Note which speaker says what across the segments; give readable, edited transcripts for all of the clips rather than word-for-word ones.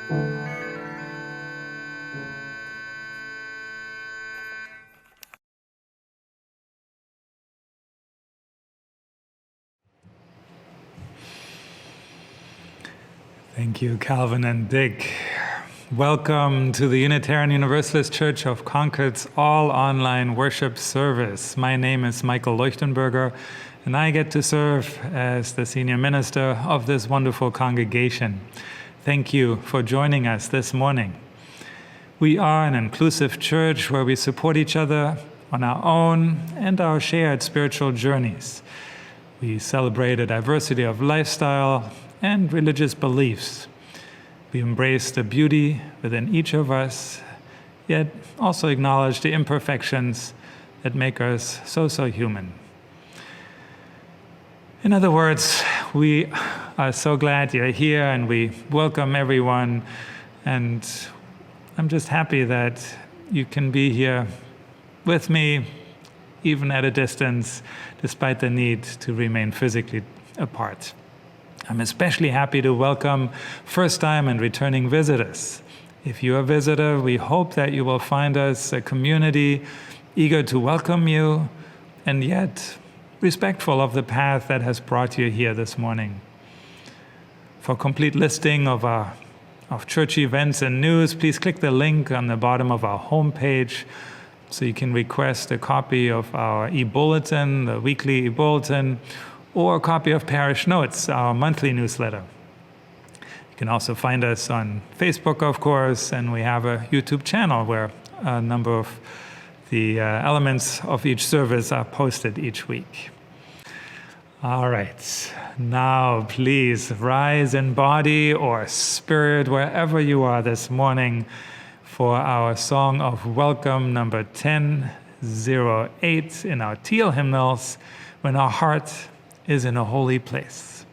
Speaker 1: Thank you, Calvin and Dick. Welcome to the Unitarian Universalist Church of Concord's all-online worship service. My name is Michael Leuchtenberger, and I get to serve as the senior minister of this wonderful congregation. Thank you for joining us this morning. We are an inclusive church where we support each other on our own and our shared spiritual journeys. We celebrate a diversity of lifestyle and religious beliefs. We embrace the beauty within each of us, yet also acknowledge the imperfections that make us so human. In other words, we are so glad you're here and we welcome everyone, and I'm just happy that you can be here with me, even at a distance, despite the need to remain physically apart. I'm especially happy to welcome first-time and returning visitors. If you're a visitor, we hope that you will find us a community eager to welcome you and yet respectful of the path that has brought you here this morning. For a complete listing of church events and news, please click the link on the bottom of our homepage so you can request a copy of our e-bulletin, the weekly e-bulletin, or a copy of Parish Notes, our monthly newsletter. You can also find us on Facebook, of course, and we have a YouTube channel where a number of the elements of each service are posted each week. All right, now please rise in body or spirit, wherever you are this morning, for our song of welcome, number 1008 in our teal hymnals, When Our Heart is in a Holy Place.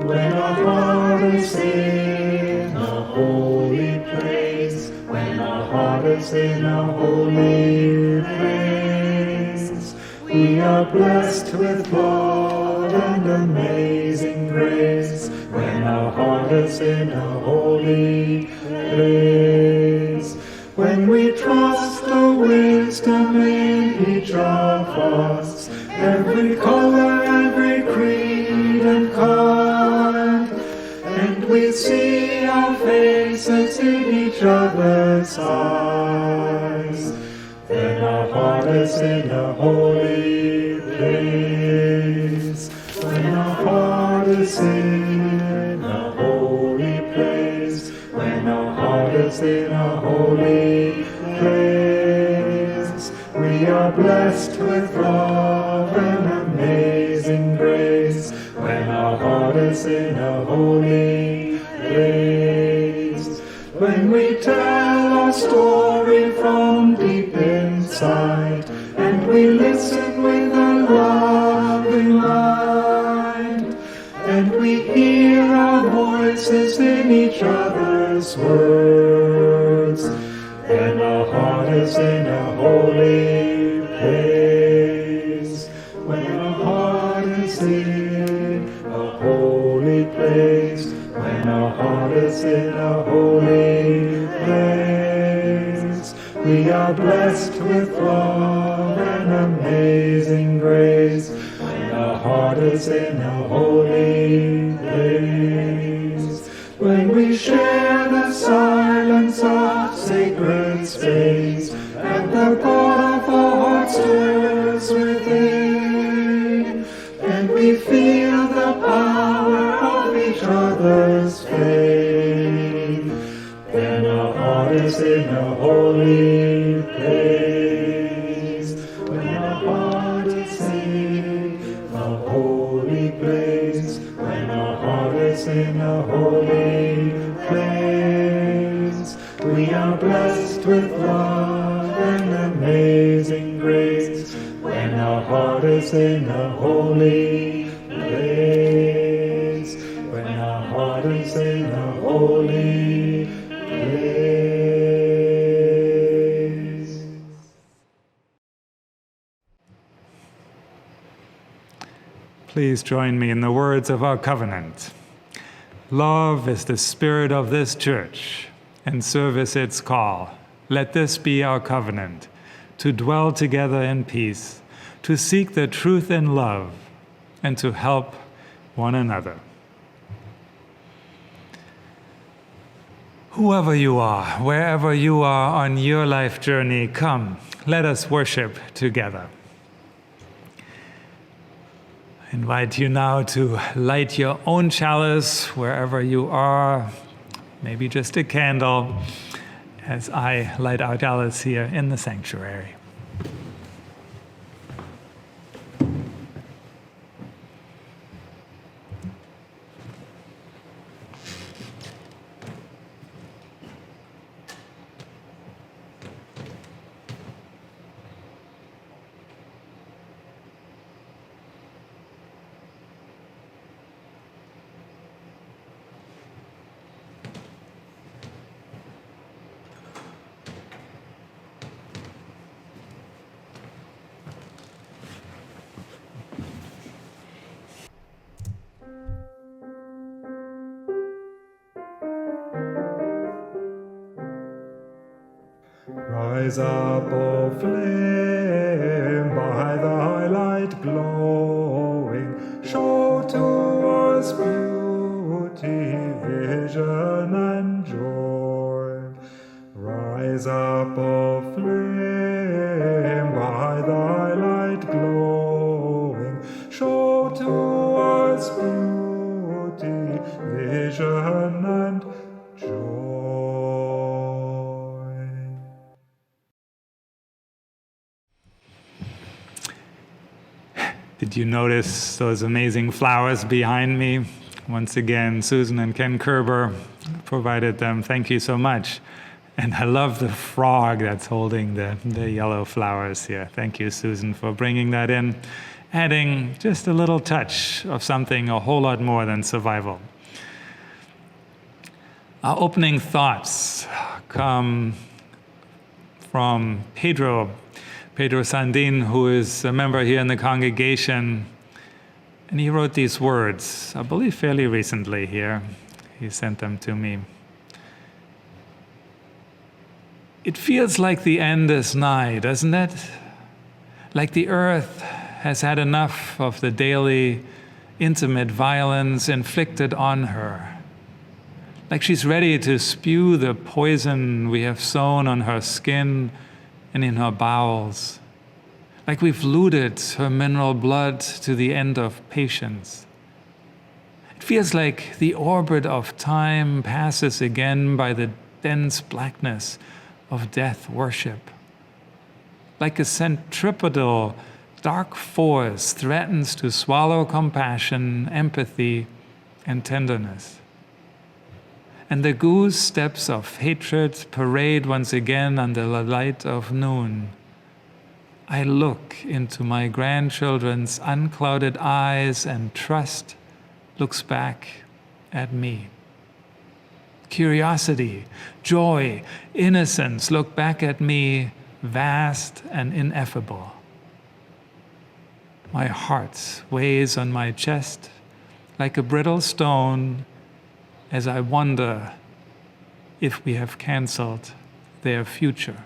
Speaker 2: When our heart is in a holy place, when our heart is in a holy place, we are blessed with love and amazing grace. When our heart is in a holy place, when we trust the wisdom in each of us, every color, every creed and kind, and we see our faces in each other's eyes, then our heart is in a holy place. When our heart is in a holy place, when our heart is in a holy place, we are blessed with love and amazing grace. When our heart is in a holy place, when we tell our story from deep inside, and we listen with a loving mind, and we hear our voices in each other's words, then our heart is in a holy place. When our heart is in a holy place, when our heart is in a holy place, we are blessed with love and amazing grace. When our heart is in a holy place, when we share the silence of sacred space, and the God of our heart stirs within, and we feel the power of each other's faith, then our heart is in a holy place. When our heart is in a holy place, when our heart is in a holy place, we are blessed with love and amazing grace. When our heart is in a holy place, when our heart is in a holy place.
Speaker 1: Please join me in the words of our covenant. Love is the spirit of this church, and service its call. Let this be our covenant, to dwell together in peace, to seek the truth in love, and to help one another. Whoever you are, wherever you are on your life journey, come, let us worship together. I invite you now to light your own chalice wherever you are, maybe just a candle, as I light our chalice here in the sanctuary.
Speaker 2: Rise up, O flame, by the high light glowing, show to us beauty, vision, and joy. Rise up, O flame, by the high light glowing, show to us beauty, vision, and joy.
Speaker 1: Did you notice those amazing flowers behind me? Once again, Susan and Ken Kerber provided them. Thank you so much. And I love the frog that's holding the yellow flowers here. Thank you, Susan, for bringing that in, adding just a little touch of something a whole lot more than survival. Our opening thoughts come from Pedro Sandin, who is a member here in the congregation, and he wrote these words, I believe fairly recently here. He sent them to me. It feels like the end is nigh, doesn't it? Like the earth has had enough of the daily, intimate violence inflicted on her. Like she's ready to spew the poison we have sown on her skin and in her bowels, like we've looted her mineral blood to the end of patience. It feels like the orbit of time passes again by the dense blackness of death worship. Like a centripetal dark force threatens to swallow compassion, empathy, and tenderness. And the goose steps of hatred parade once again under the light of noon. I look into my grandchildren's unclouded eyes, and trust looks back at me. Curiosity, joy, innocence look back at me, vast and ineffable. My heart weighs on my chest like a brittle stone as I wonder if we have canceled their future.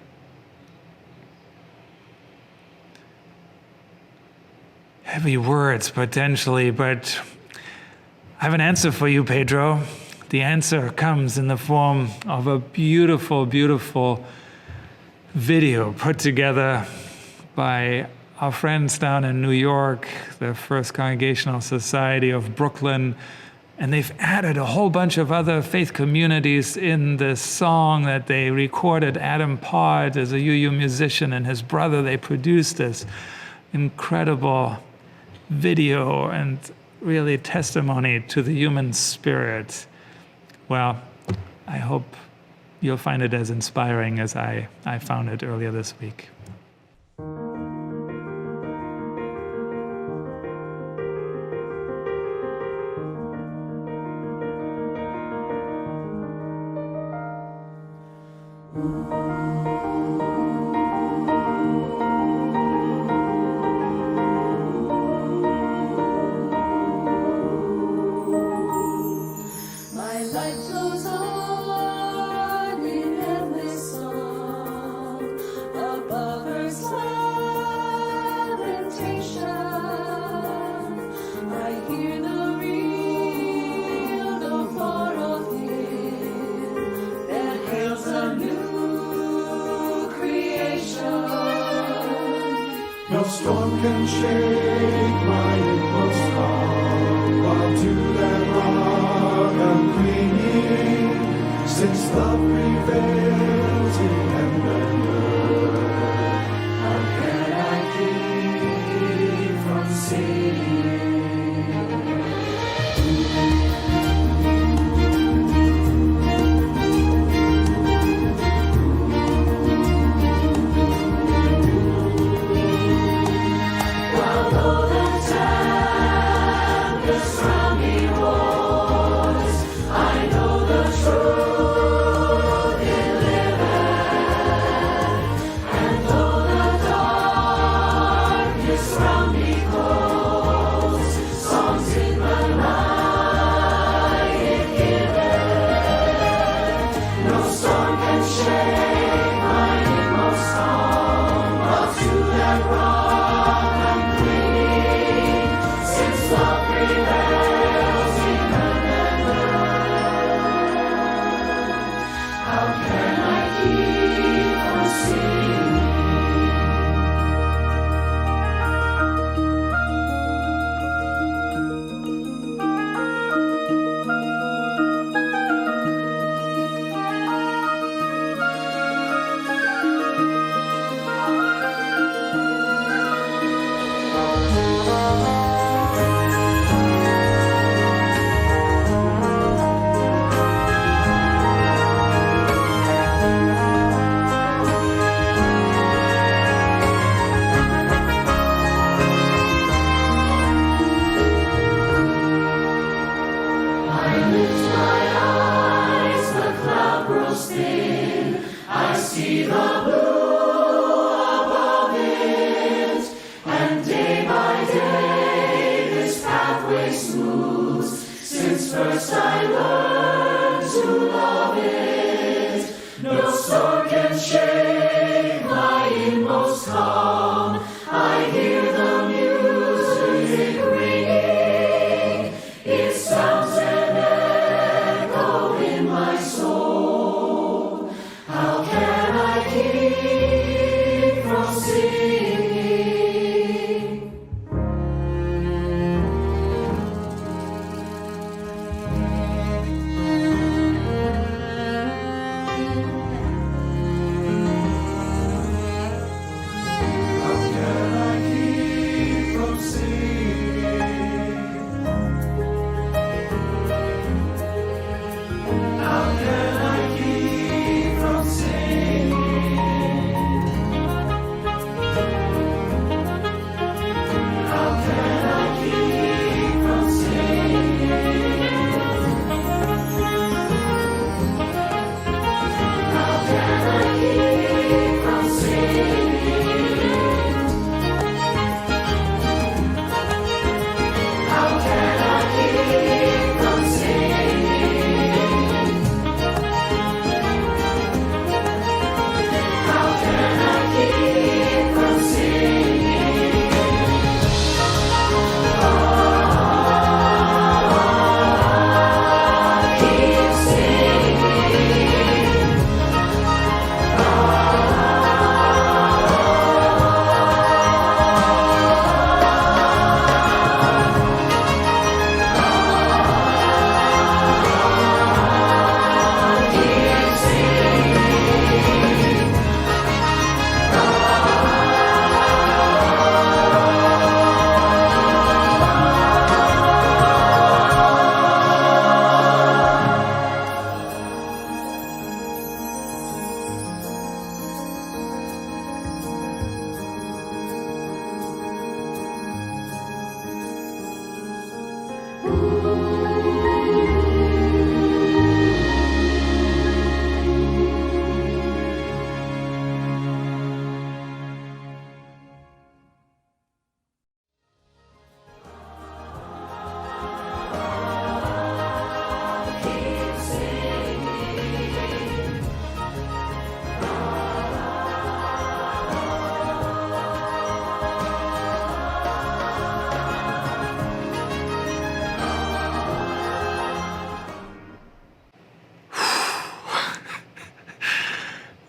Speaker 1: Heavy words, potentially, but I have an answer for you, Pedro. The answer comes in the form of a beautiful, beautiful video put together by our friends down in New York, the First Congregational Society of Brooklyn. And they've added a whole bunch of other faith communities in this song that they recorded. Adam Pod is a UU musician, and his brother, they produced this incredible video and really testimony to the human spirit. Well, I hope you'll find it as inspiring as I found it earlier this week.
Speaker 2: No storm can shake my inmost calm, while to that rock I'm clinging, since love prevails in heaven and earth. How can I keep from singing?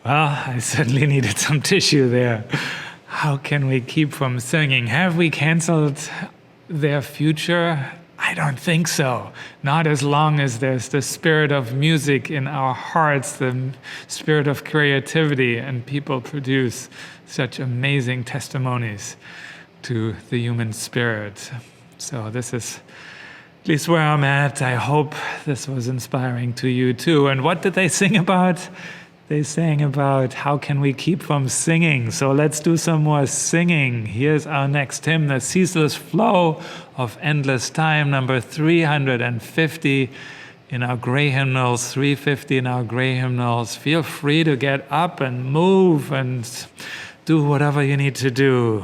Speaker 1: Well, I certainly needed some tissue there. how can we keep from singing? Have we canceled their future? I don't think so. Not as long as there's the spirit of music in our hearts, the spirit of creativity, and people produce such amazing testimonies to the human spirit. So this is at least where I'm at. I hope this was inspiring to you too. And what did they sing about? They sang about how can we keep from singing. So let's do some more singing. Here's our next hymn, The Ceaseless Flow of Endless Time, number 350 in our gray hymnals, 350 in our gray hymnals. Feel free to get up and move and do whatever you need to do.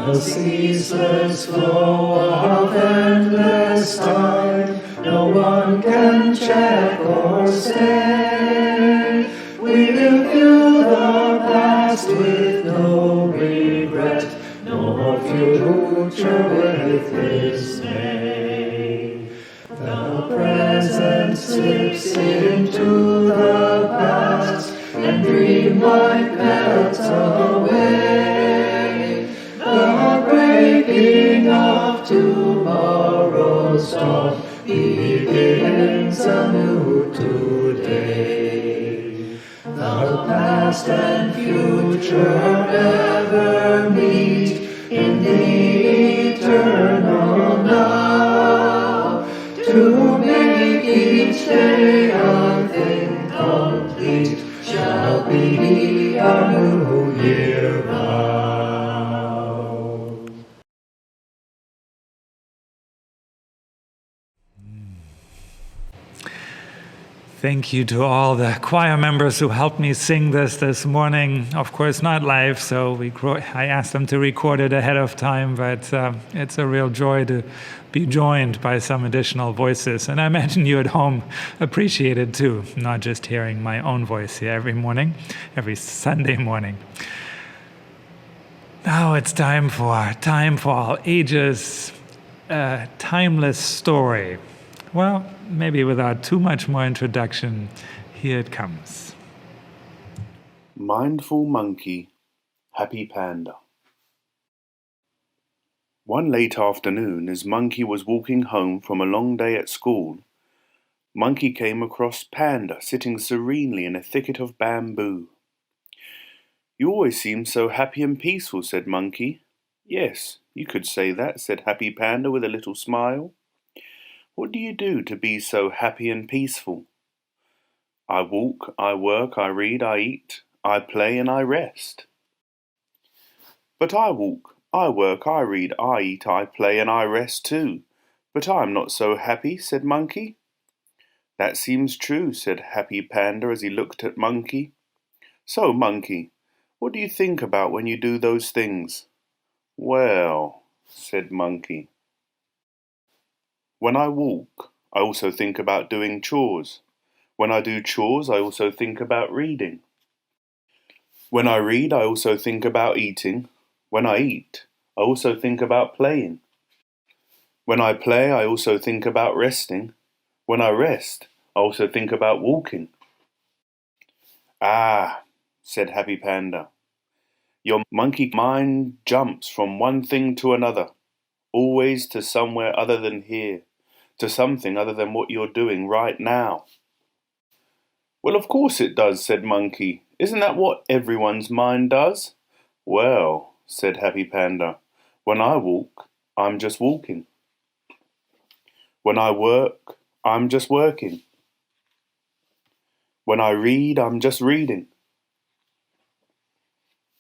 Speaker 2: The ceaseless flow of endless time, no one can check or stay. We will view the past with no regret, nor future with dismay. The present slips into the past, and dreamlike melts away. The breaking of tomorrow's dawn begins anew today. The past and future ever meet in the eternal now, to make each day a thing complete shall be our new year vow.
Speaker 1: Thank you to all the choir members who helped me sing this morning. Of course, not live, so I asked them to record it ahead of time, but it's a real joy to be joined by some additional voices. And I imagine you at home appreciate it too, not just hearing my own voice here every morning, every Sunday morning. Now it's time for all ages, a timeless story. Well, maybe without too much more introduction, here it comes.
Speaker 3: Mindful Monkey, Happy Panda. One late afternoon, as Monkey was walking home from a long day at school, Monkey came across Panda sitting serenely in a thicket of bamboo. "You always seem so happy and peaceful," said Monkey. "Yes, you could say that," said Happy Panda with a little smile. "What do you do to be so happy and peaceful?" "I walk, I work, I read, I eat, I play and I rest." "But I walk, I work, I read, I eat, I play and I rest too. But I'm not so happy," said Monkey. "That seems true," said Happy Panda as he looked at Monkey. "So, Monkey, what do you think about when you do those things?" "Well," said Monkey, "when I walk, I also think about doing chores. When I do chores, I also think about reading. When I read, I also think about eating. When I eat, I also think about playing. When I play, I also think about resting. When I rest, I also think about walking." "Ah," said Happy Panda, "your monkey mind jumps from one thing to another, always to somewhere other than here, to something other than what you're doing right now." "Well, of course it does," said Monkey. "Isn't that what everyone's mind does?" "Well," said Happy Panda, "when I walk, I'm just walking. When I work, I'm just working. When I read, I'm just reading.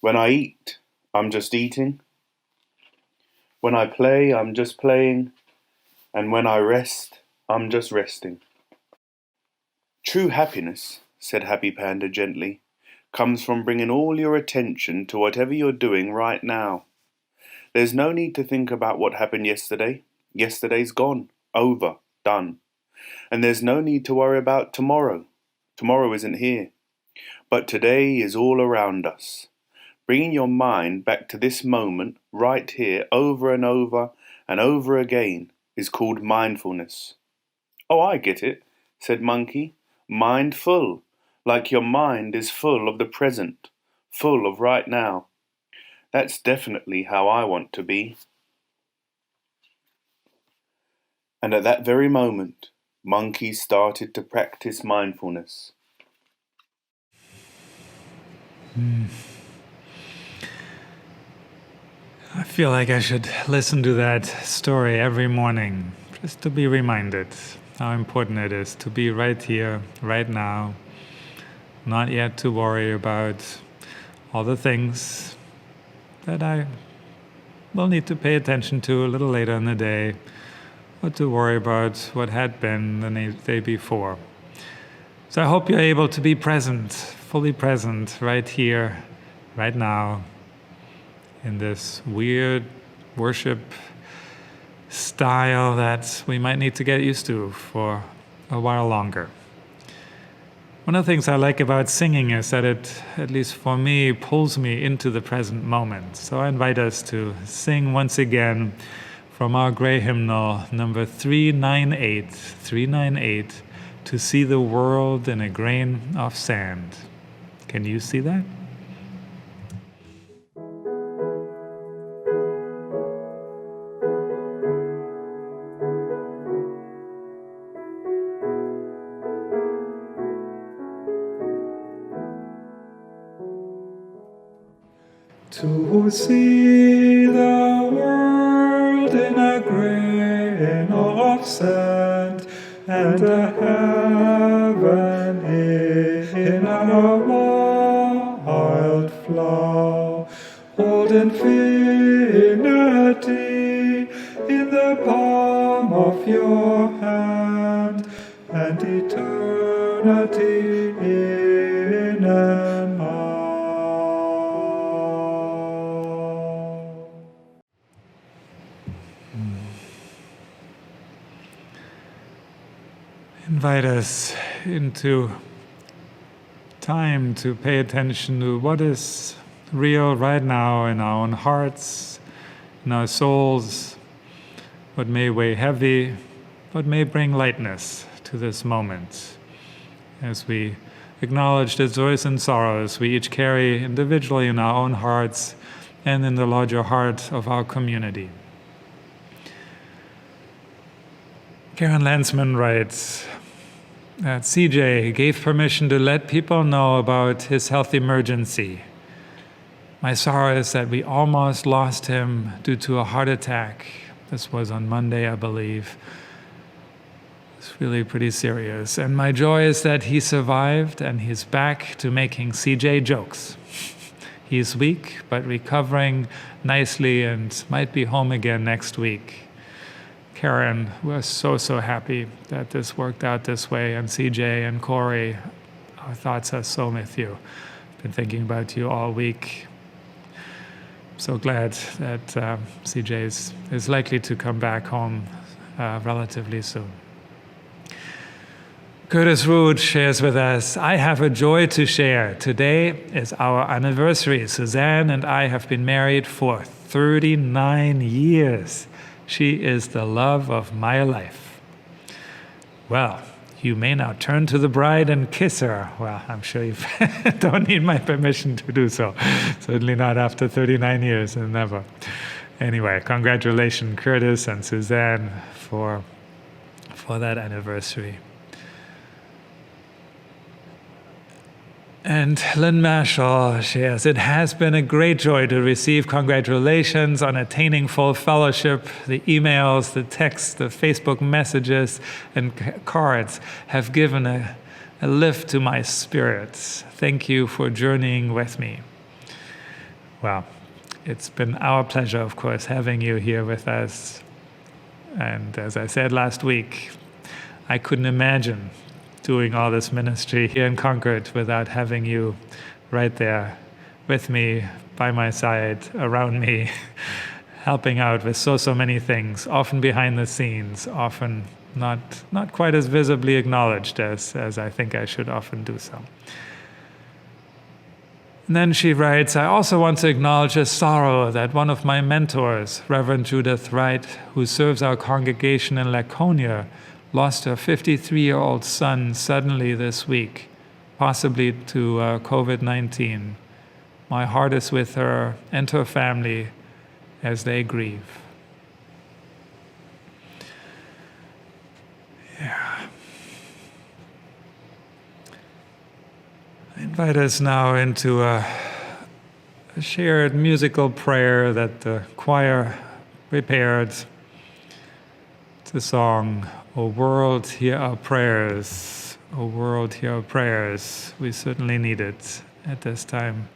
Speaker 3: When I eat, I'm just eating. When I play, I'm just playing. And when I rest, I'm just resting." "True happiness," said Happy Panda gently, "comes from bringing all your attention to whatever you're doing right now. There's no need to think about what happened yesterday. Yesterday's gone, over, done. And there's no need to worry about tomorrow. Tomorrow isn't here. But today is all around us. Bringing your mind back to this moment, right here, over and over and over again, is called mindfulness. Oh, I get it, said Monkey. Mindful, like your mind is full of the present, full of right now. That's definitely how I want to be. And at that very moment, Monkey started to practice mindfulness.
Speaker 1: I feel like I should listen to that story every morning, just to be reminded how important it is to be right here, right now, not yet to worry about all the things that I will need to pay attention to a little later in the day, or to worry about what had been the day before. So I hope you're able to be present, fully present, right here, right now, in this weird worship style that we might need to get used to for a while longer. One of the things I like about singing is that it, at least for me, pulls me into the present moment. So I invite us to sing once again from our gray hymnal, number 398, to see the world in a grain of sand. Can you see that?
Speaker 2: To see the world in a grain of sand, and a heaven in a wild flower, hold infinity in the palm of your hand, and eternity in an eye.
Speaker 1: Invite us into time to pay attention to what is real right now in our own hearts, in our souls, what may weigh heavy, what may bring lightness to this moment. As we acknowledge the joys and sorrows we each carry individually in our own hearts and in the larger heart of our community. Karen Landsman writes that CJ gave permission to let people know about his health emergency. My sorrow is that we almost lost him due to a heart attack. This was on Monday, I believe. It's really pretty serious. And my joy is that he survived and he's back to making CJ jokes. He's weak, but recovering nicely and might be home again next week. Karen, we're so happy that this worked out this way, and CJ and Corey, our thoughts are so with you. Been thinking about you all week. So glad that CJ is likely to come back home relatively soon. Curtis Root shares with us, I have a joy to share. Today is our anniversary. Suzanne and I have been married for 39 years. She is the love of my life. Well, you may now turn to the bride and kiss her. Well, I'm sure you don't need my permission to do so. Certainly not after 39 years, and never. Anyway, congratulations, Curtis and Suzanne, for that anniversary. And Lynn Mashall shares, it has been a great joy to receive congratulations on attaining full fellowship. The emails, the texts, the Facebook messages, and cards have given a lift to my spirits. Thank you for journeying with me. Well, it's been our pleasure, of course, having you here with us. And as I said last week, I couldn't imagine doing all this ministry here in Concord without having you right there with me, by my side, around me, helping out with so many things, often behind the scenes, often not quite as visibly acknowledged as I think I should often do so. And then she writes, I also want to acknowledge a sorrow that one of my mentors, Reverend Judith Wright, who serves our congregation in Laconia, lost her 53-year-old son suddenly this week, possibly to COVID-19. My heart is with her and her family as they grieve. Yeah. I invite us now into a shared musical prayer that the choir prepared. It's a song, O world, hear our prayers. O world, hear our prayers. We certainly need it at this time.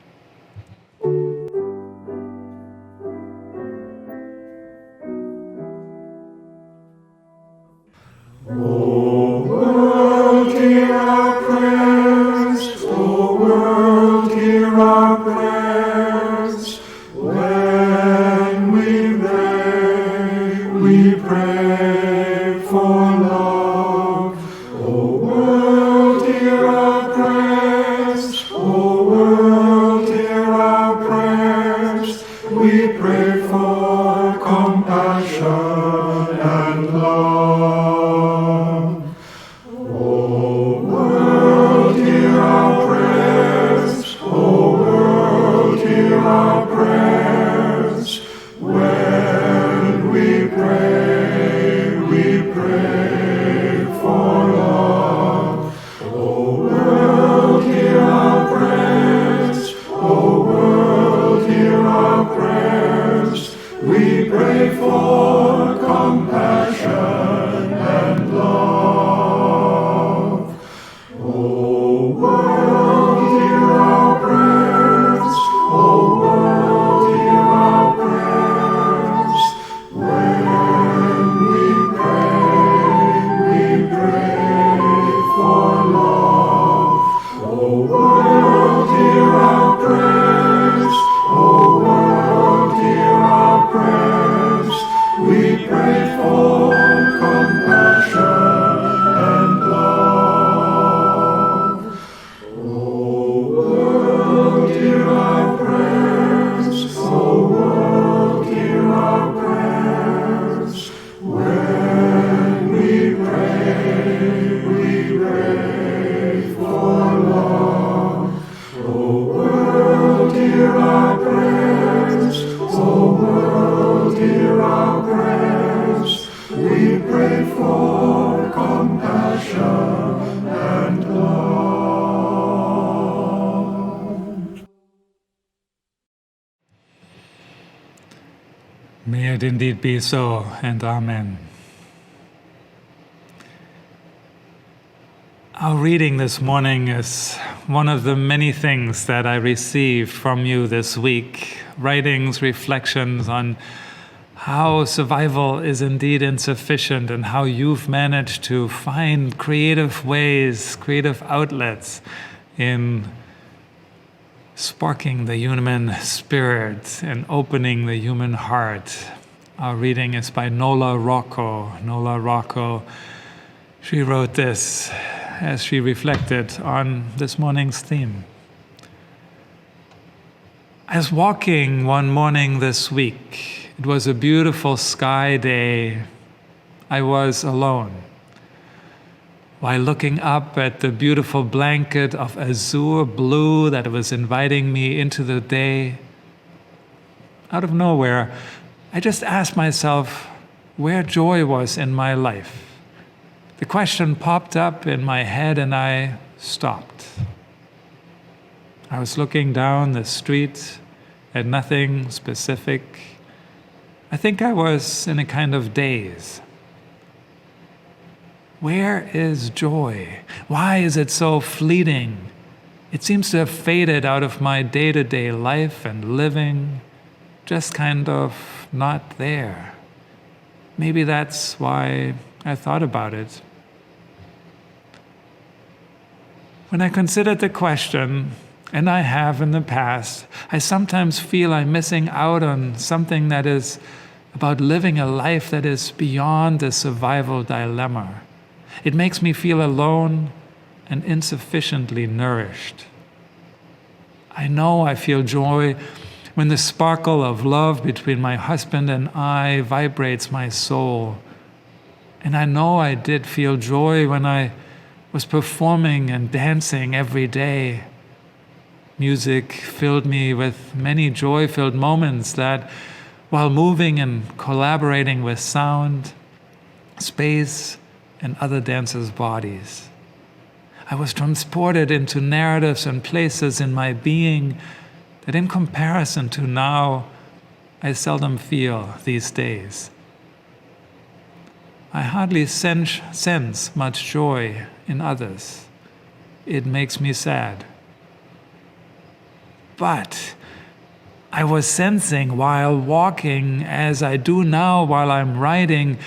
Speaker 1: May it indeed be so, and amen. Our reading this morning is one of the many things that I received from you this week. Writings, reflections on how survival is indeed insufficient and how you've managed to find creative ways, creative outlets in sparking the human spirit and opening the human heart. Our reading is by Nola Rocco. Nola Rocco, she wrote this as she reflected on this morning's theme. I was walking one morning this week. It was a beautiful sky day. I was alone. While looking up at the beautiful blanket of azure blue that was inviting me into the day, out of nowhere, I just asked myself where joy was in my life. The question popped up in my head and I stopped. I was looking down the street at nothing specific. I think I was in a kind of daze. Where is joy? Why is it so fleeting? It seems to have faded out of my day-to-day life and living, just kind of not there. Maybe that's why I thought about it. When I considered the question, and I have in the past, I sometimes feel I'm missing out on something that is about living a life that is beyond the survival dilemma. It makes me feel alone and insufficiently nourished. I know I feel joy when the sparkle of love between my husband and I vibrates my soul. And I know I did feel joy when I was performing and dancing every day. Music filled me with many joy-filled moments that, while moving and collaborating with sound, space, and other dancers' bodies, I was transported into narratives and places in my being that, in comparison to now, I seldom feel these days. I hardly sense much joy in others. It makes me sad. But I was sensing while walking, as I do now while I'm writing,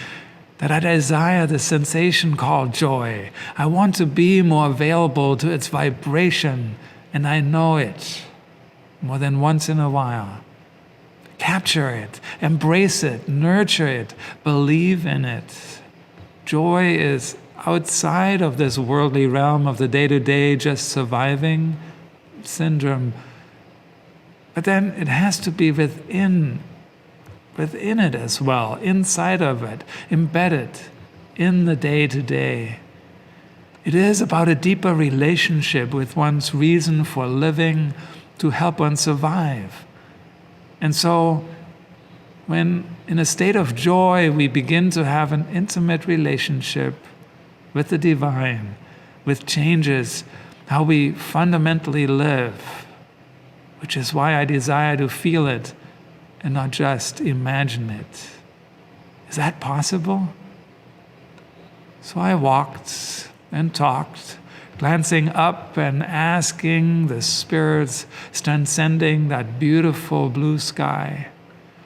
Speaker 1: that I desire the sensation called joy. I want to be more available to its vibration, and I know it more than once in a while. Capture it, embrace it, nurture it, believe in it. Joy is outside of this worldly realm of the day-to-day just surviving syndrome. But then it has to be within it as well, inside of it, embedded in the day-to-day. It is about a deeper relationship with one's reason for living to help one survive. And so, when in a state of joy we begin to have an intimate relationship with the divine, which changes how we fundamentally live, which is why I desire to feel it and not just imagine it. Is that possible? So I walked and talked, glancing up and asking the spirits transcending that beautiful blue sky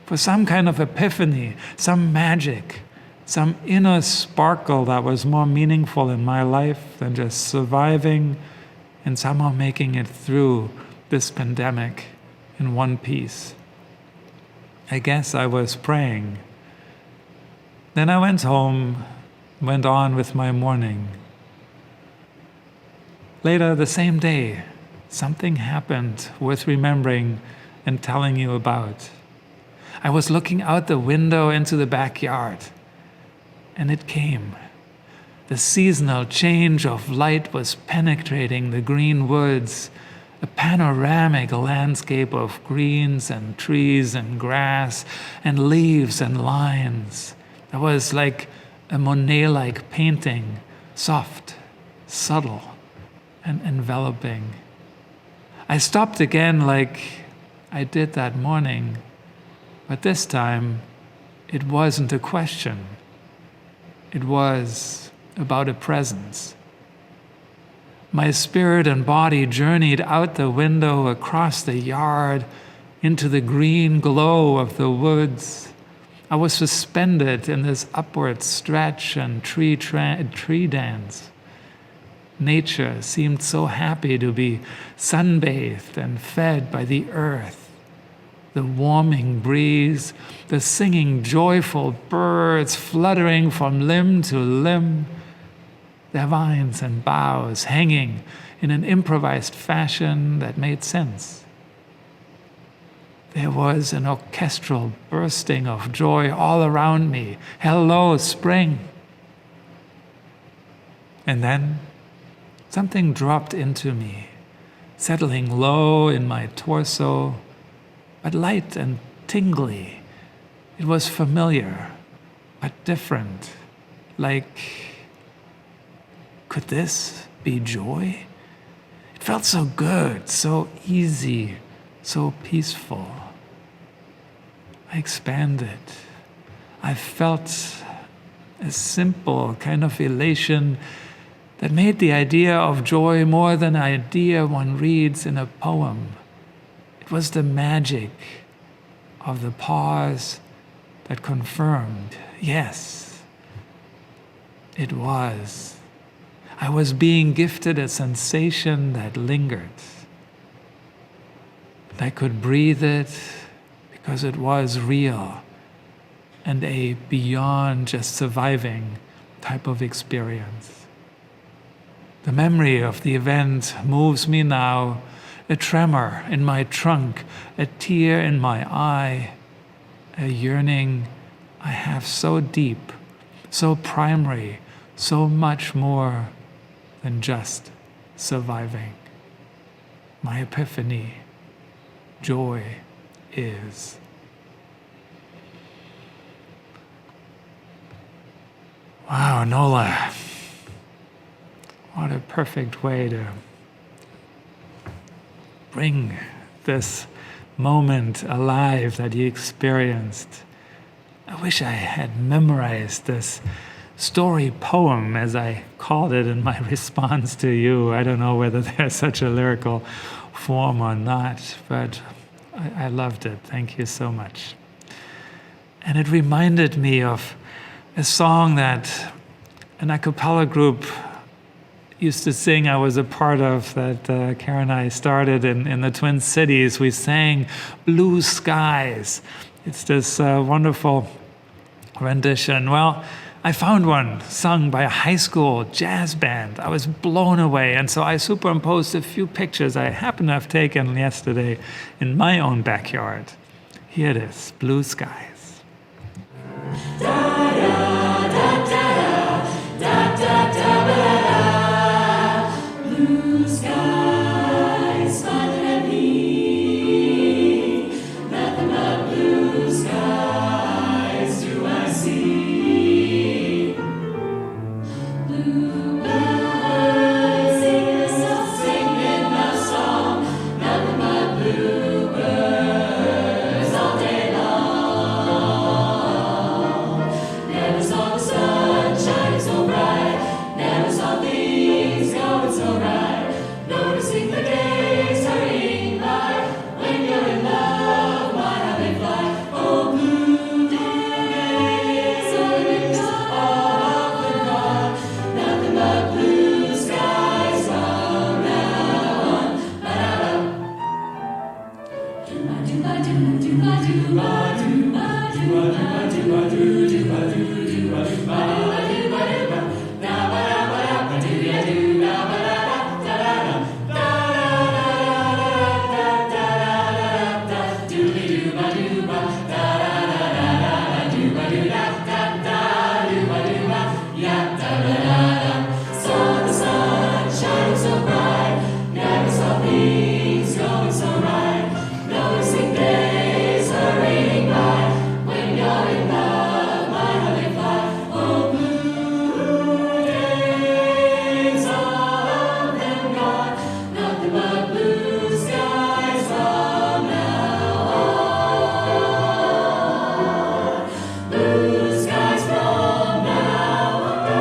Speaker 1: for some kind of epiphany, some magic, some inner sparkle that was more meaningful in my life than just surviving and somehow making it through this pandemic in one piece. I guess I was praying. Then I went home, went on with my morning. Later, the same day, something happened worth remembering and telling you about. I was looking out the window into the backyard, and it came. The seasonal change of light was penetrating the green woods, a panoramic landscape of greens and trees and grass and leaves and lines. It was like a Monet-like painting, soft, subtle, and enveloping. I stopped again like I did that morning, but this time it wasn't a question. It was about a presence. My spirit and body journeyed out the window, across the yard, into the green glow of the woods. I was suspended in this upward stretch and tree dance. Nature seemed so happy to be sunbathed and fed by the earth. The warming breeze, the singing joyful birds fluttering from limb to limb, their vines and boughs hanging in an improvised fashion that made sense. There was an orchestral bursting of joy all around me. Hello, spring. And then something dropped into me, settling low in my torso, but light and tingly. It was familiar, but different, like, could this be joy? It felt so good, so easy, so peaceful. I expanded. I felt a simple kind of elation that made the idea of joy more than an idea one reads in a poem. It was the magic of the pause that confirmed, yes, it was. I was being gifted a sensation that lingered. And I could breathe it because it was real and a beyond just surviving type of experience. The memory of the event moves me now, a tremor in my trunk, a tear in my eye, a yearning I have so deep, so primary, so much more than just surviving. My epiphany, joy is. Wow, Nola. What a perfect way to bring this moment alive that you experienced. I wish I had memorized this story poem, as I called it in my response to you. I don't know whether there's such a lyrical form or not, but I loved it. Thank you so much. And it reminded me of a song that an a cappella group used to sing, I was a part of, that Karen and I started in the Twin Cities. We sang Blue Skies. It's this wonderful rendition. Well, I found one sung by a high school jazz band. I was blown away, and so I superimposed a few pictures I happened to have taken yesterday in my own backyard. Here it is, Blue Skies.
Speaker 4: Blue skies smiling at me, nothing but blue skies do I see. Bluebirds singing a song, nothing but bluebirds all day long. Never saw the sun shining so bright, never saw things going so right. Noticing the days hurrying by, when you're in love, why how they fly? Oh, blue days, all of them gone, nothing but blue skies from now on. Saw the sun shining so bright, never saw things going so right. Noticing days hurrying by, when you're in love, why how they fly? Oh, blue days, all of them gone, nothing but blue skies from now on. Blue skies from now on.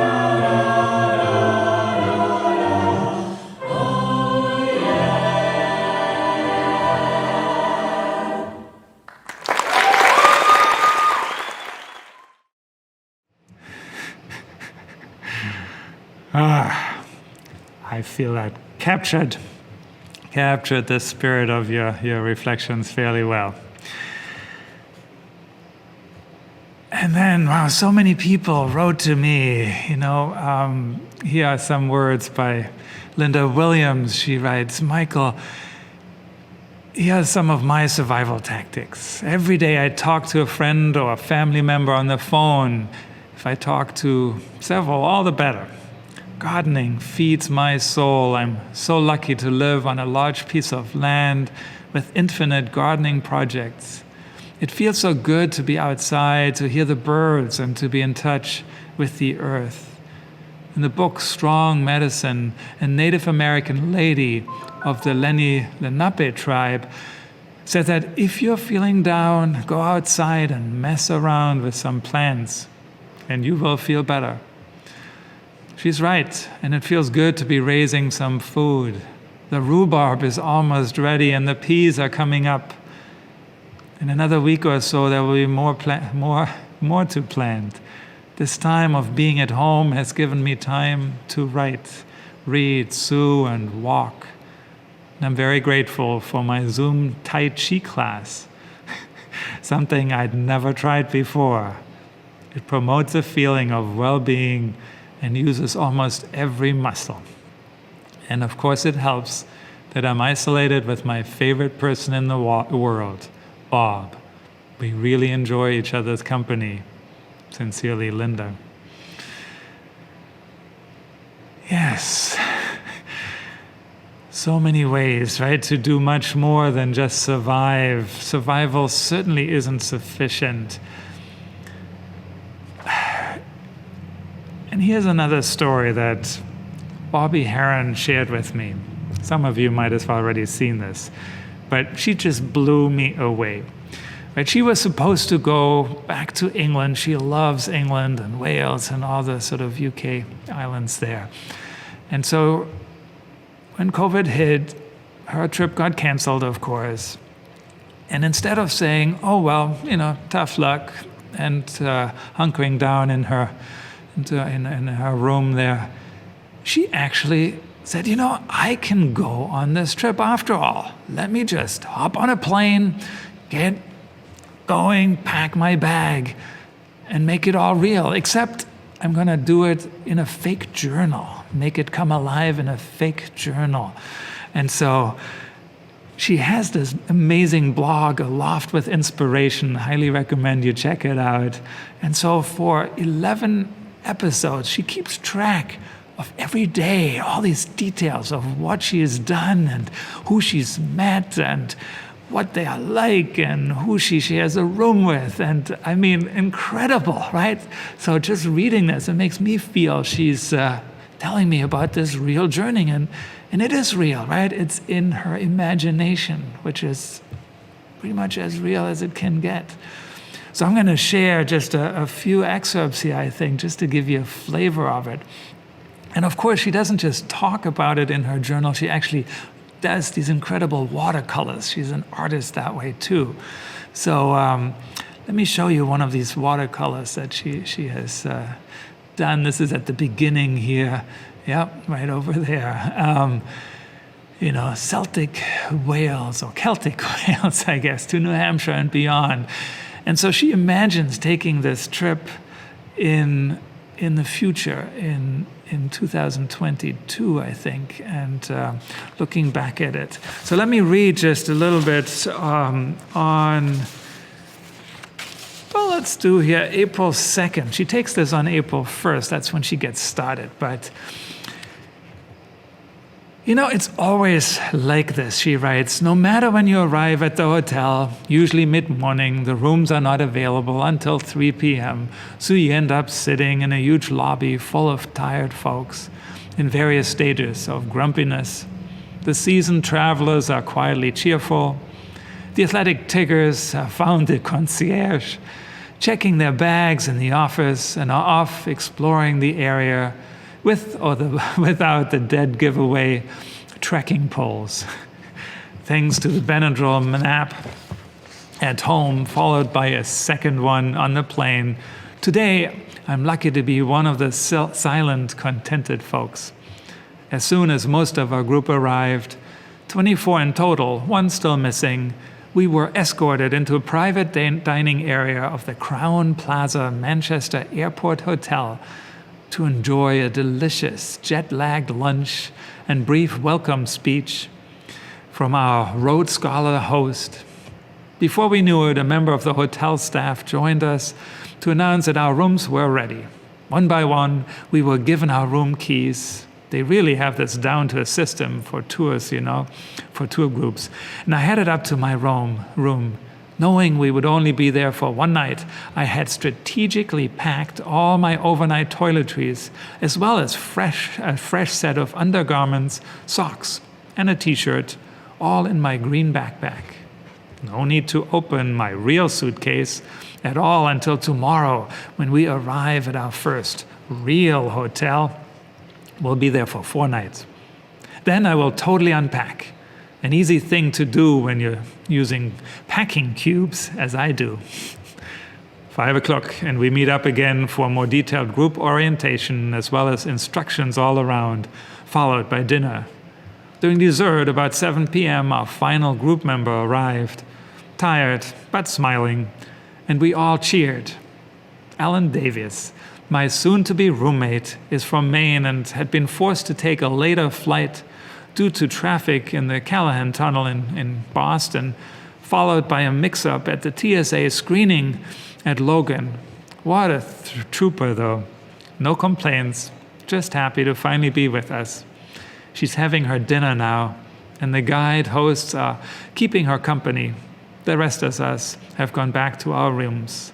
Speaker 4: Oh, yeah.
Speaker 1: I feel that captured the spirit of your reflections fairly well. And then, wow, so many people wrote to me. Here are some words by Linda Williams. She writes, Michael, here are some of my survival tactics. Every day I talk to a friend or a family member on the phone. If I talk to several, all the better. Gardening feeds my soul. I'm so lucky to live on a large piece of land with infinite gardening projects. It feels so good to be outside, to hear the birds, and to be in touch with the earth. In the book Strong Medicine, a Native American lady of the Lenni Lenape tribe said that if you're feeling down, go outside and mess around with some plants, and you will feel better. She's right, and it feels good to be raising some food. The rhubarb is almost ready, and the peas are coming up. In another week or so, there will be more to plant. This time of being at home has given me time to write, read, sew, and walk. And I'm very grateful for my Zoom Tai Chi class, something I'd never tried before. It promotes a feeling of well-being and uses almost every muscle. And of course it helps that I'm isolated with my favorite person in the world, Bob. We really enjoy each other's company. Sincerely, Linda. Yes. So many ways, right, to do much more than just survive. Survival certainly isn't sufficient. And here's another story that Bobby Heron shared with me. Some of you might have already seen this, but she just blew me away. Right? She was supposed to go back to England. She loves England and Wales and all the sort of UK islands there. And so when COVID hit, her trip got canceled, of course. And instead of saying, oh, well, tough luck, and hunkering down in her room there, she actually said, I can go on this trip after all. Let me just hop on a plane, get going, pack my bag, and make it all real. Except I'm going to do it in a fake journal, make it come alive in a fake journal. And so she has this amazing blog, Aloft with Inspiration. Highly recommend you check it out. And so for 11 episodes, she keeps track of every day, all these details of what she has done and who she's met and what they are like and who she shares a room with. And I mean, incredible, right? So just reading this, it makes me feel she's telling me about this real journey. And it is real, right? It's in her imagination, which is pretty much as real as it can get. So I'm going to share just a few excerpts here, I think, just to give you a flavor of it. And of course, she doesn't just talk about it in her journal. She actually does these incredible watercolors. She's an artist that way too. So let me show you one of these watercolors that she has done. This is at the beginning here. Yep, right over there. Celtic Wales, or Celtic Wales, I guess, to New Hampshire and beyond. And so she imagines taking this trip in the future, in 2022, I think, and looking back at it. So let me read just a little bit let's do here April 2nd. She takes this on April 1st. That's when she gets started. But, it's always like this, she writes. No matter when you arrive at the hotel, usually mid-morning, the rooms are not available until 3 p.m., so you end up sitting in a huge lobby full of tired folks in various stages of grumpiness. The seasoned travelers are quietly cheerful. The athletic tiggers have found the concierge, checking their bags in the office, and are off exploring the area with or without the dead giveaway trekking poles. Thanks to the Benadryl nap at home, followed by a second one on the plane, today I'm lucky to be one of the silent, contented folks. As soon as most of our group arrived, 24 in total, one still missing, we were escorted into a private dining area of the Crown Plaza Manchester Airport Hotel to enjoy a delicious jet-lagged lunch and brief welcome speech from our Rhodes Scholar host. Before we knew it, a member of the hotel staff joined us to announce that our rooms were ready. One by one, we were given our room keys. They really have this down to a system for tours, for tour groups. And I headed up to my room. Knowing we would only be there for one night, I had strategically packed all my overnight toiletries, as well as a fresh set of undergarments, socks, and a t-shirt, all in my green backpack. No need to open my real suitcase at all until tomorrow, when we arrive at our first real hotel. We'll be there for 4 nights. Then I will totally unpack. An easy thing to do when you're using packing cubes, as I do. 5 o'clock, and we meet up again for more detailed group orientation, as well as instructions all around, followed by dinner. During dessert, about 7 p.m., our final group member arrived, tired but smiling, and we all cheered. Alan Davies, my soon-to-be roommate, is from Maine and had been forced to take a later flight due to traffic in the Callahan Tunnel in Boston, followed by a mix-up at the TSA screening at Logan. What a trooper, though. No complaints, just happy to finally be with us. She's having her dinner now, and the guide hosts are keeping her company. The rest of us have gone back to our rooms.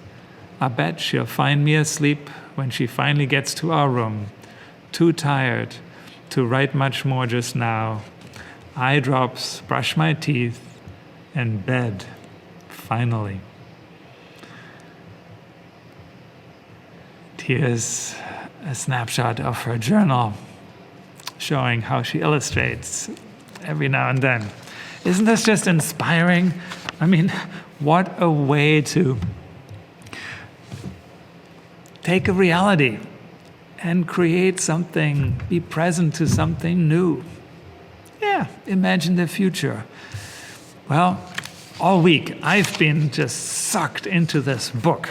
Speaker 1: I bet she'll find me asleep when she finally gets to our room. Too tired to write much more just now. Eye drops, brush my teeth, and bed, finally. Here's a snapshot of her journal showing how she illustrates every now and then. Isn't this just inspiring? I mean, what a way to take a reality and create something, be present to something new. Yeah, imagine the future. Well, all week I've been just sucked into this book.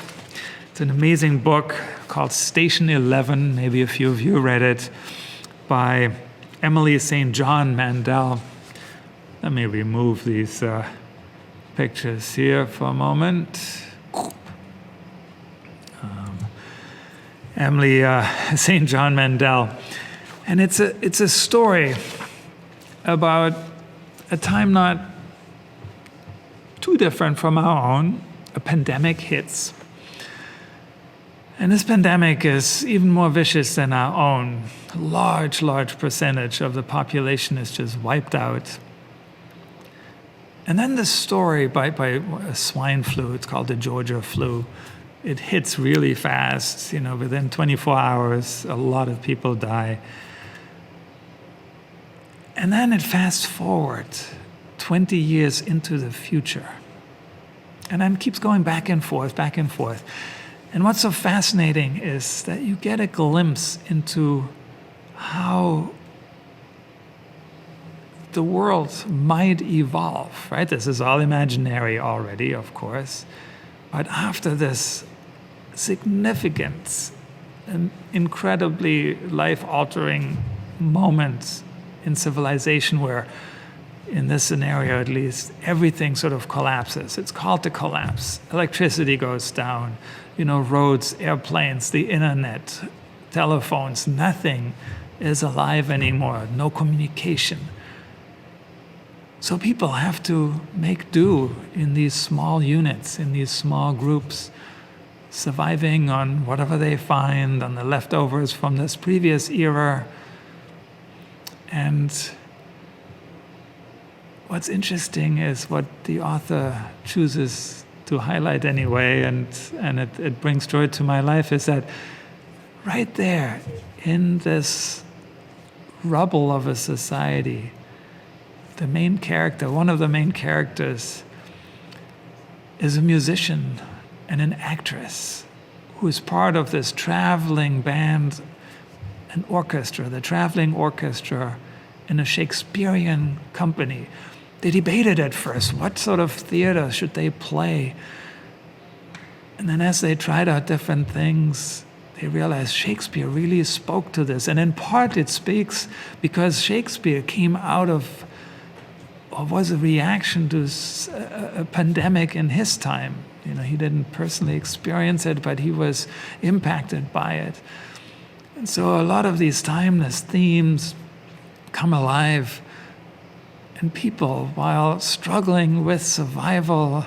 Speaker 1: It's an amazing book called Station 11. Maybe a few of you read it, by Emily St. John Mandel. Let me remove these pictures here for a moment. Emily St. John Mandel. And it's a story about a time not too different from our own. A pandemic hits. And this pandemic is even more vicious than our own. A large percentage of the population is just wiped out. And then this story by swine flu, it's called the Georgia flu. It hits really fast, within 24 hours, a lot of people die. And then it fast forward 20 years into the future. And then keeps going back and forth. And what's so fascinating is that you get a glimpse into how the world might evolve, right? This is all imaginary already, of course. But after this significant and incredibly life-altering moment in civilization where, in this scenario at least, everything sort of collapses. It's called the collapse. Electricity goes down, roads, airplanes, the internet, telephones, nothing is alive anymore, no communication. So people have to make do in these small units, in these small groups, surviving on whatever they find, on the leftovers from this previous era. And what's interesting is what the author chooses to highlight anyway, and it brings joy to my life, is that right there in this rubble of a society, the main character, one of the main characters, is a musician and an actress who is part of this traveling band, an orchestra, the traveling orchestra in a Shakespearean company. They debated at first, what sort of theater should they play? And then as they tried out different things, they realized Shakespeare really spoke to this. And in part it speaks because Shakespeare came out of, or was a reaction to a pandemic in his time. He didn't personally experience it, but he was impacted by it. And so a lot of these timeless themes come alive. And people, while struggling with survival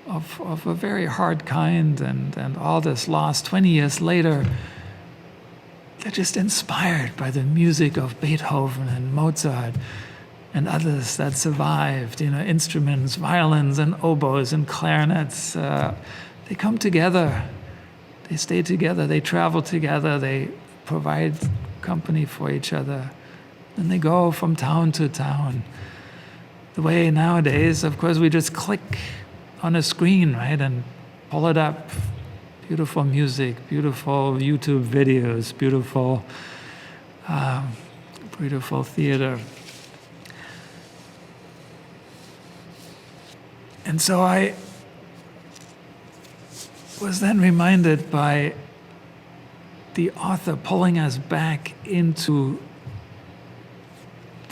Speaker 1: of a very hard kind and all this loss 20 years later, they're just inspired by the music of Beethoven and Mozart and others that survived, instruments, violins and oboes and clarinets. They come together, they stay together, they travel together, they provide company for each other. And they go from town to town. The way nowadays, of course, we just click on a screen, right, and pull it up. Beautiful music, beautiful YouTube videos, beautiful theater. And so I was then reminded by the author pulling us back into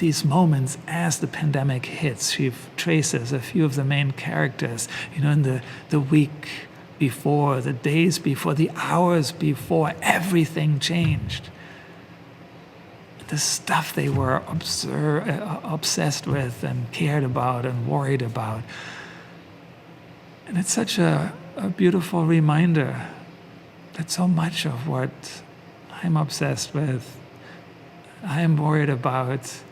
Speaker 1: these moments as the pandemic hits. She traces a few of the main characters, in the week before, the days before, the hours before, everything changed. The stuff they were obsessed with and cared about and worried about. And it's such a beautiful reminder that so much of what I'm obsessed with, I am worried about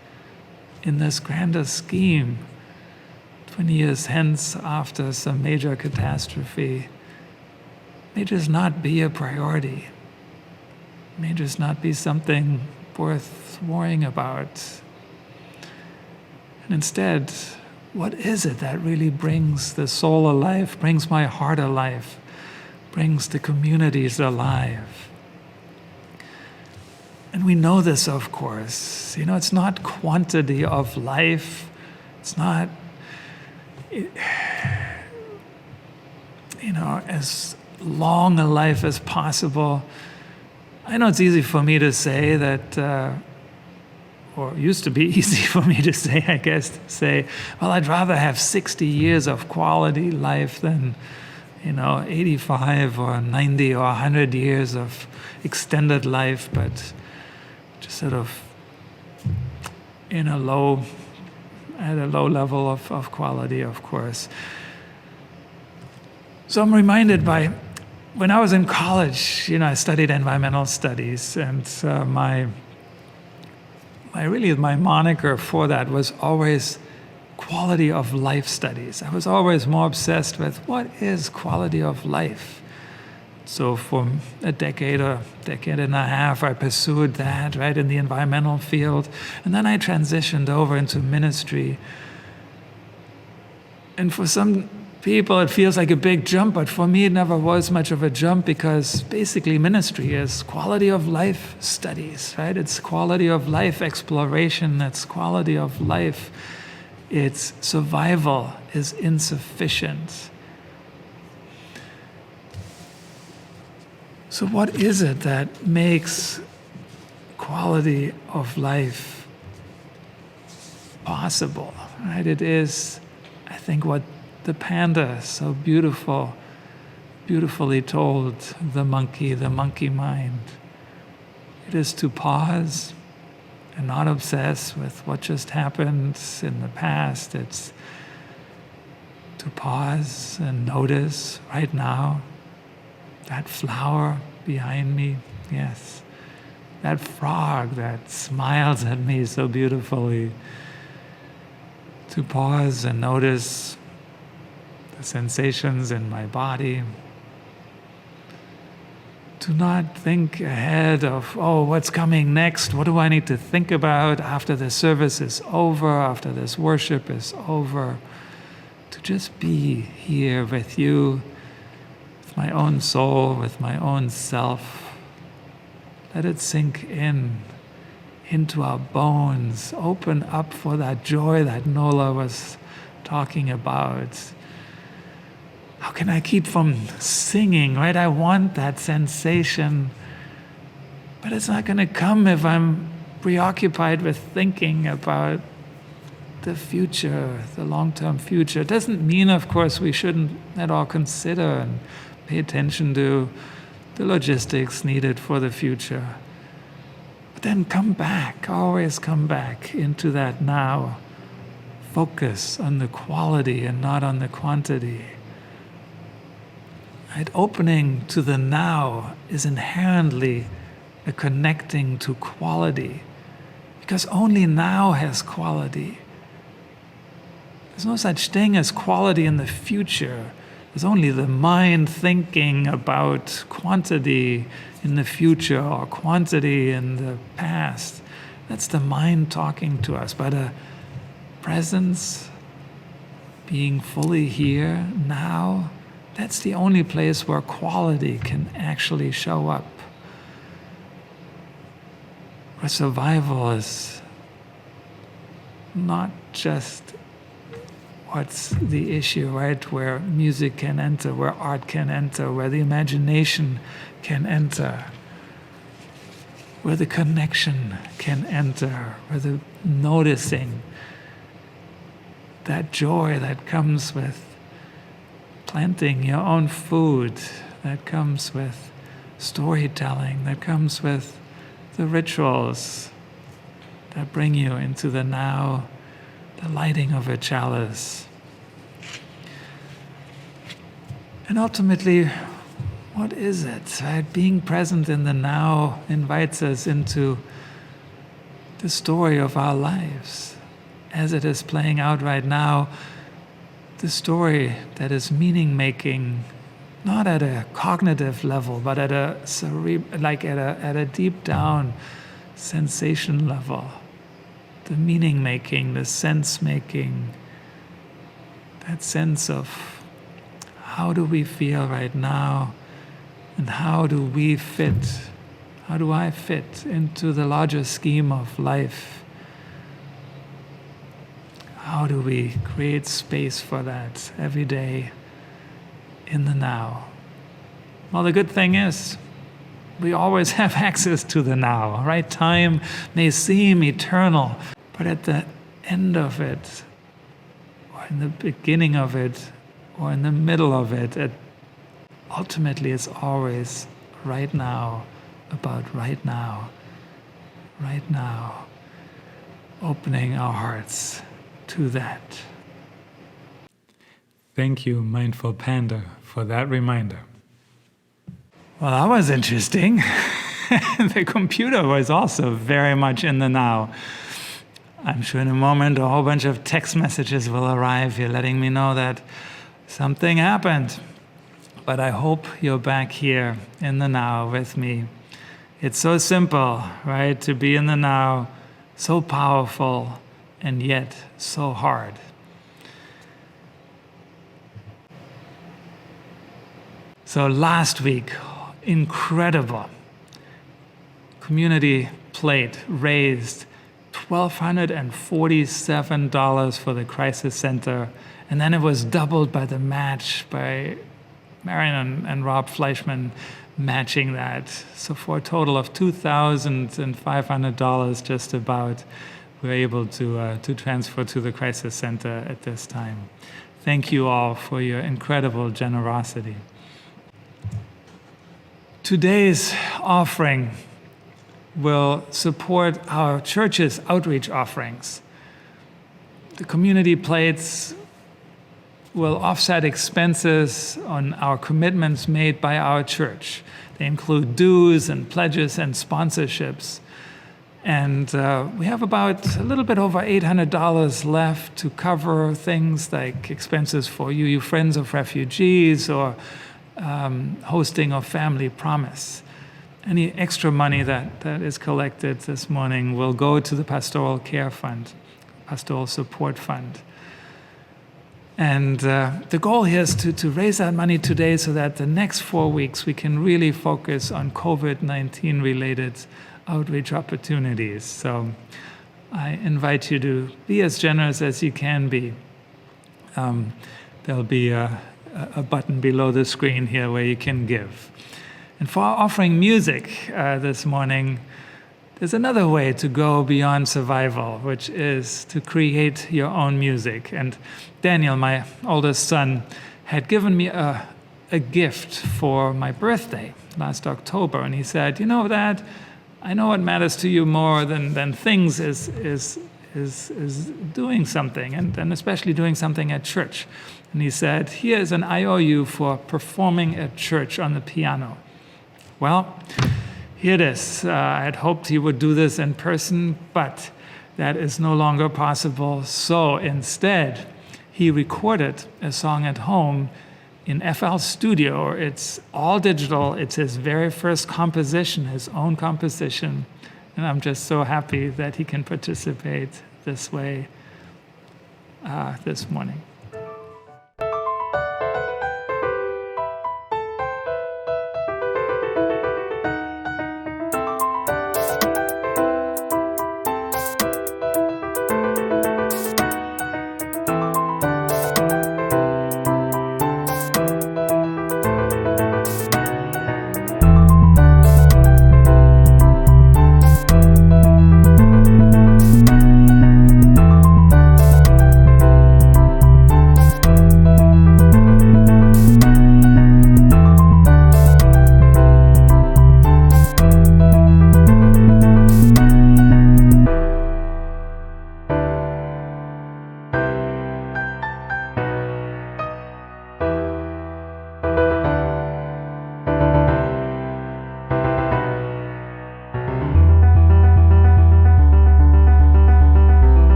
Speaker 1: in this grander scheme, 20 years hence after some major catastrophe, may just not be a priority, may just not be something worth worrying about. And instead, what is it that really brings the soul alive, brings my heart alive, brings the communities alive? And we know this, of course. It's not quantity of life. It's not, as long a life as possible. I know it's easy for me to say that, or it used to be easy for me to say, I guess, well, I'd rather have 60 years of quality life than, 85 or 90 or 100 years of extended life, but just sort of at a low level of quality, of course. So I'm reminded by, when I was in college, I studied environmental studies, and my moniker for that was always quality of life studies. I was always more obsessed with what is quality of life. So for a decade and a half, I pursued that, right, in the environmental field. And then I transitioned over into ministry. And for some people, it feels like a big jump, but for me, it never was much of a jump, because basically ministry is quality of life studies, right? It's quality of life exploration. It's quality of life. It's survival is insufficient. So what is it that makes quality of life possible, right? It is, I think, what the panda so beautifully told the monkey mind. It is to pause and not obsess with what just happened in the past. It's to pause and notice right now. That flower behind me, yes. That frog that smiles at me so beautifully. To pause and notice the sensations in my body. To not think ahead of, what's coming next? What do I need to think about after the service is over, after this worship is over? To just be here with you, my own soul, with my own self. Let it sink into our bones. Open up for that joy that Nola was talking about. How can I keep from singing, right? I want that sensation, but it's not going to come if I'm preoccupied with thinking about the future, the long-term future. It doesn't mean, of course, we shouldn't at all consider and pay attention to the logistics needed for the future. But then always come back into that now. Focus on the quality and not on the quantity. Right? Opening to the now is inherently a connecting to quality, because only now has quality. There's no such thing as quality in the future. There's only the mind thinking about quantity in the future or quantity in the past. That's the mind talking to us. But a presence, being fully here now, that's the only place where quality can actually show up. Where survival is not just what's the issue, right? Where music can enter, where art can enter, where the imagination can enter. where the connection can enter, where the noticing, that joy that comes with planting your own food, that comes with storytelling, that comes with the rituals that bring you into the now, the lighting of a chalice. And ultimately, what is it? Right? Being present in the now invites us into the story of our lives as it is playing out right now, the story that is meaning-making, not at a cognitive level, but at a at a deep down sensation level. The meaning-making, the sense-making, that sense of how do we feel right now, and how do we fit, how do I fit into the larger scheme of life? How do we create space for that every day in the now? Well, the good thing is, we always have access to the now, right? Time may seem eternal, but at the end of it, or in the beginning of it, or in the middle of it, ultimately it's always right now, about right now, opening our hearts to that. Thank you, Mindful Panda, for that reminder. Well, that was interesting. The computer was also very much in the now. I'm sure in a moment a whole bunch of text messages will arrive here letting me know that something happened. But I hope you're back here in the now with me. It's so simple, right? To be in the now, so powerful, and yet so hard. So last week, incredible. Community plate raised $1,247 for the crisis center, and then it was doubled by the match by Marion and Rob Fleischman matching that. So for a total of $2,500 just about, we're able to transfer to the crisis center at this time. Thank you all for your incredible generosity. Today's offering will support our church's outreach offerings. The community plates will offset expenses on our commitments made by our church. They include dues and pledges and sponsorships. And we have about a little bit over $800 left to cover things like expenses for UU Friends of Refugees or hosting of Family Promise. Any extra money that is collected this morning will go to the Pastoral Care Fund, Pastoral Support Fund. And the goal here is to raise that money today so that the next 4 weeks we can really focus on COVID-19 related outreach opportunities. So I invite you to be as generous as you can be. There'll be a button below the screen here where you can give. And for our offering music this morning, there's another way to go beyond survival, which is to create your own music. And Daniel, my oldest son, had given me a gift for my birthday last October. And he said, you know, Dad, I know what matters to you more than things is doing something, and especially doing something at church. And he said, here's an IOU for performing at church on the piano. Well, here it is. I had hoped he would do this in person, but that is no longer possible. So instead, he recorded a song at home in FL Studio. It's all digital. It's his very first composition, his own composition. And I'm just so happy that he can participate this way this morning.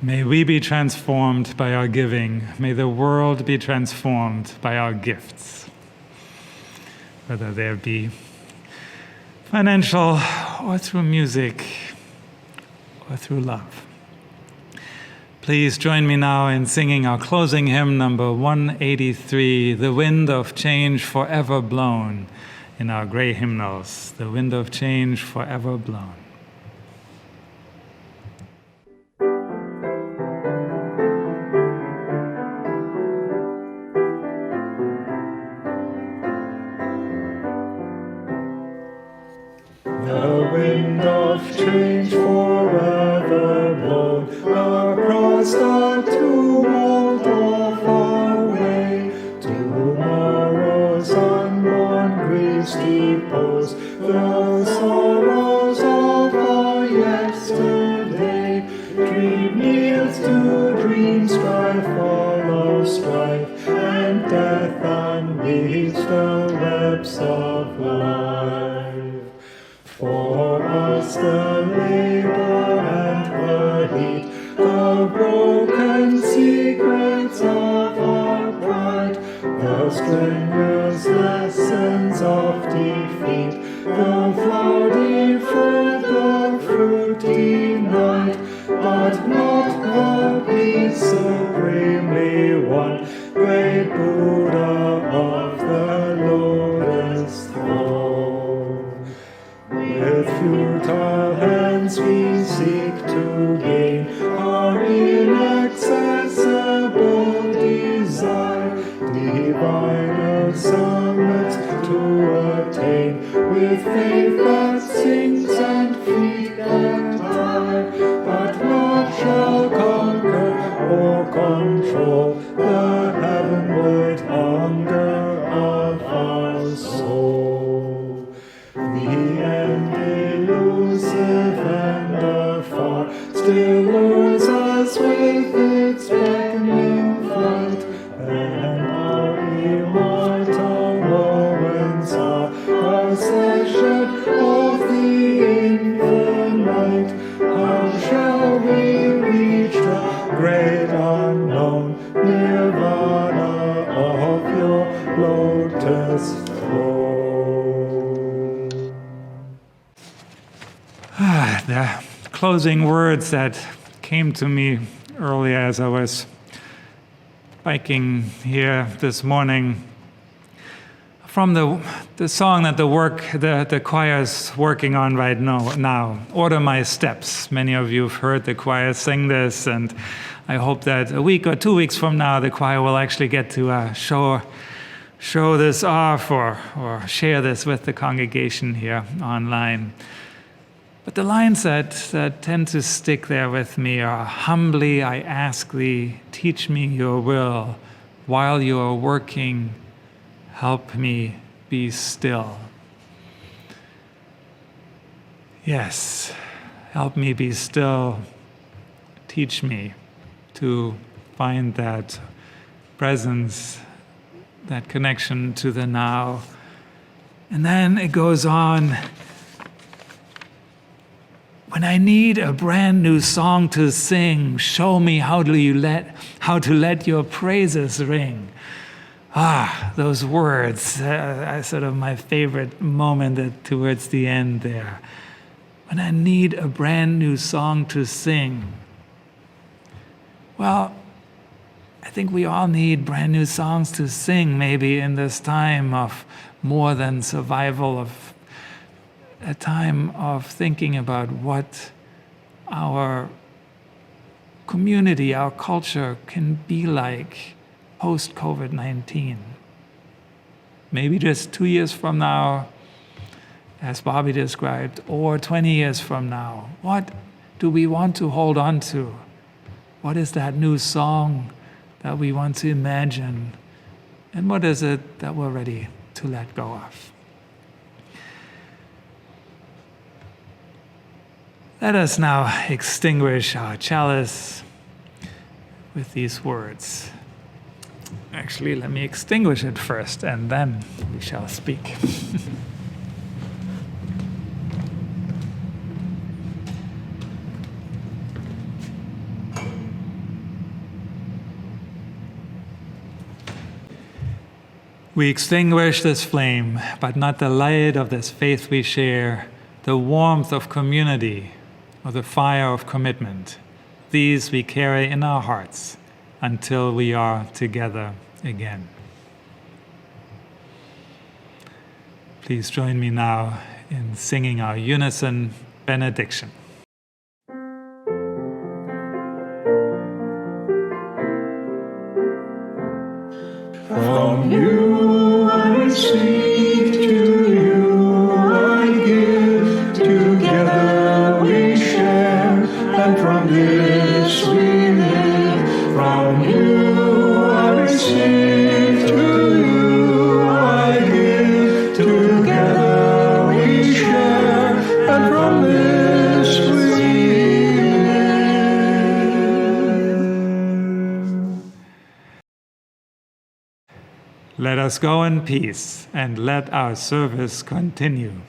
Speaker 1: May we be transformed by our giving. May the world be transformed by our gifts, whether there be financial or through music or through love. Please join me now in singing our closing hymn, number 183, The Wind of Change Forever Blown, in our gray hymnals, The Wind of Change Forever Blown.
Speaker 2: The wind of change forever blown across the tumult of our way. Tomorrow's unborn griefs depose the sorrows of our yesterday. Dream yields to dream, strife follows strife, and death unweaves the webs of life. For us the labor and the heat, the broken secrets of our pride, the strenuous lessons of defeat, the cloudy fruit, the fruity night, but not the peace supremely won, great Buddha of the lotus throne. With futile hands we seek to gain our inaccessible desire, diviner summits to attain, with faith that sings and feet that tire, but naught shall conquer or control the heavenward hunger of our soul. The end elusive and afar still lures us with its beckoning flight, and our immortal moments are possession of the infinite. How shall we reach the great unknown nirvana of your lotus throne?
Speaker 1: The closing words that came to me earlier as I was biking here this morning from the song that the choir's working on right now, Order My Steps. Many of you have heard the choir sing this, and I hope that a week or 2 weeks from now the choir will actually get to show this off or share this with the congregation here online. But the lines that tend to stick there with me are, humbly I ask thee, teach me your will. While you are working, help me be still. Yes, help me be still. Teach me to find that presence, that connection to the now. And then it goes on, when I need a brand new song to sing, show me how to let your praises ring. Those words are sort of my favorite moment towards the end there. When I need a brand new song to sing. Well, I think we all need brand new songs to sing, maybe in this time of more than survival, of a time of thinking about what our community, our culture can be like post-COVID-19. Maybe just 2 years from now, as Bobby described, or 20 years from now. What do we want to hold on to? What is that new song that we want to imagine? And what is it that we're ready to let go of? Let us now extinguish our chalice with these words. Actually, let me extinguish it first, and then we shall speak. We extinguish this flame, but not the light of this faith we share, the warmth of community, or the fire of commitment. These we carry in our hearts until we are together again. Please join me now in singing our Unison Benediction.
Speaker 2: From you I receive, to you I give, together we share, and from this we live. From you I receive, to you I give, together we share, and from this we live.
Speaker 1: Let us go in peace and let our service continue.